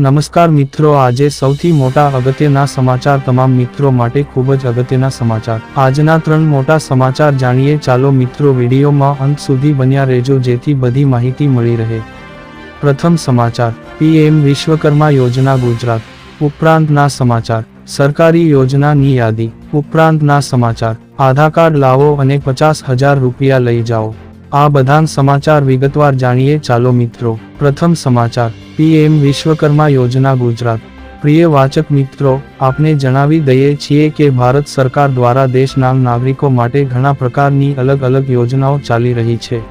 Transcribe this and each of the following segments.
નમસ્કાર મિત્રો, આજે સૌથી મોટા અગત્યના સમાચાર તમામ મિત્રો માટે ખૂબ જ અગત્યના સમાચાર. આજના 3 મોટા સમાચાર જાણીએ. ચાલો મિત્રો, વિડીયોમાં અંત સુધી બન્યા રહેજો જેથી બધી માહિતી મળી રહે. પ્રથમ સમાચાર, PM વિશ્વકર્મા યોજના ગુજરાત. ઉપરાંતના સમાચાર, સરકારી યોજનાની યાદી. ઉપરાંતના સમાચાર, આધાર કાર્ડ લાવો અને 50,000 રૂપિયા લઈ જાઓ. આ બધા સમાચાર વિગતવાર જાણીએ. ચાલો મિત્રો, પ્રથમ સમાચાર, PM વિશ્વકર્મા યોજના ગુજરાત. પ્રિય વાચક મિત્રો, આપને જણાવી દઈએ છીએ કે ભારત સરકાર દ્વારા દેશના નાગરિકો માટે ઘણા પ્રકારની અલગ અલગ યોજનાઓ ચાલી રહી છે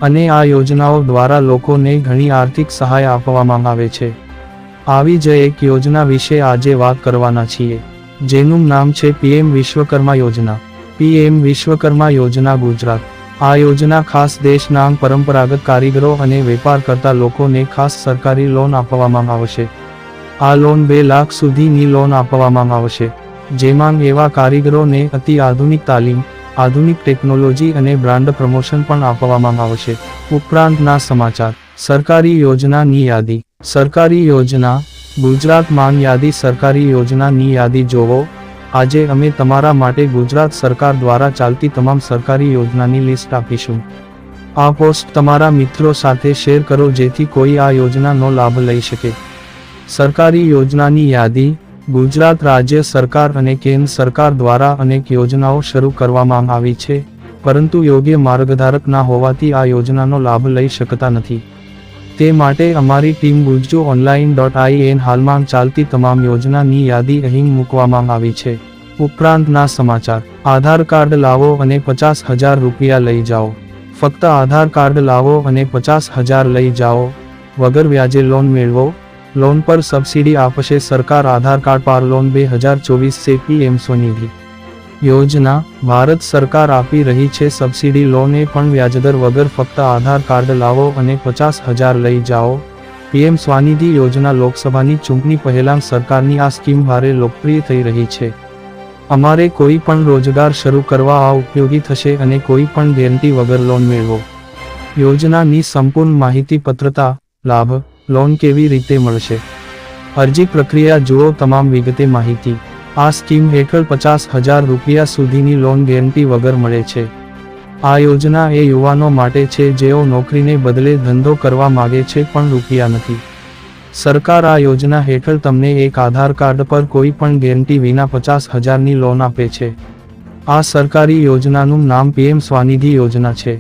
અને આ યોજનાઓ દ્વારા લોકોને ઘણી આર્થિક સહાય આપવામાં આવે છે. આવી જ એક યોજના વિશે આજે વાત કરવાના છીએ, જેનું નામ છે PM વિશ્વકર્મા યોજના. PM વિશ્વકર્મા યોજના ગુજરાત. આ યોજના ખાસ દેશના પરંપરાગત કારીગરો અને વેપાર કરતા લોકોને ખાસ સરકારી લોન આપવામાં આવશે. આ લોન 2 લાખ સુધીની લોન આપવામાં આવશે, જેમાં એવા કારીગરોને અતિ આધુનિક તાલીમ, આધુનિક ટેકનોલોજી અને બ્રાન્ડ પ્રમોશન પણ આપવામાં આવશે. ઉપરાંતના સમાચાર, સરકારી યોજનાની યાદી. સરકારી યોજના ગુજરાત માંગ યાદી. સરકારી યોજનાની યાદી જોવો. આજે અમે તમારા માટે ગુજરાત સરકાર દ્વારા ચાલતી તમામ સરકારી યોજનાની લિસ્ટ આપીશું. આ પોસ્ટ તમારા મિત્રો સાથે શેર કરો જેથી કોઈ આ યોજનાનો લાભ લઈ શકે. સરકારી યોજનાની યાદી. ગુજરાત રાજ્ય સરકાર અને કેન્દ્ર સરકાર દ્વારા અનેક યોજનાઓ શરૂ કરવામાં આવી છે, પરંતુ યોગ્ય માર્ગદર્શક ના હોવાથી આ યોજનાનો લાભ લઈ શકતા નથી. તે માટે અમારી ટીમ gujjuonline.in હાલમાં ચાલતી તમામ યોજનાની યાદી અહીં મૂકવામાં આવી છે. ઉપરાંતના સમાચાર, આધાર કાર્ડ લાવો અને 50,000 રૂપિયા લઈ જાઓ. ફક્ત આધાર કાર્ડ લાવો અને 50,000 લઈ જાઓ. વગર વ્યાજે લોન મેળવો. લોન પર સબસિડી આપશે સરકાર. આધાર કાર્ડ પર લોન 2024 से PM સ્વનિધિ યોજના. ભારત સરકાર આપી રહી છે સબસિડી લોન, એ પણ વ્યાજદર વગર. ફક્ત આધાર કાર્ડ લાવો અને 50,000 લઈ જાઓ. PM સ્વનિધિ યોજના. લોકસભાની ચૂંટણી પહેલા સરકારની આ સ્કીમ ભારે લોકપ્રિય થઈ રહી છે. અમારે કોઈ પણ રોજગાર શરૂ કરવા આ ઉપયોગી થશે અને કોઈ પણ ગેરંટી વગર લોન મેળવો. યોજનાની સંપૂર્ણ માહિતી. પાત્રતા, લાભ, લોન કેવી રીતે મળશે, અરજી પ્રક્રિયા જુઓ. તમામ વિગતે માહિતી. આ સ્કીમ હેઠળ 50,000 રૂપિયા સુધીની લોન ગેરંટી વગર મળે છે. આ યોજના એ યુવાનો માટે છે જેઓ નોકરીને બદલે ધંધો કરવા માગે છે પણ રૂપિયા નથી. સરકાર આ યોજના હેઠળ તમને એક આધાર કાર્ડ પર કોઈ પણ ગેરંટી વિના 50,000ની લોન આપે છે. આ સરકારી યોજનાનું નામ PM સ્વનિધિ યોજના છે.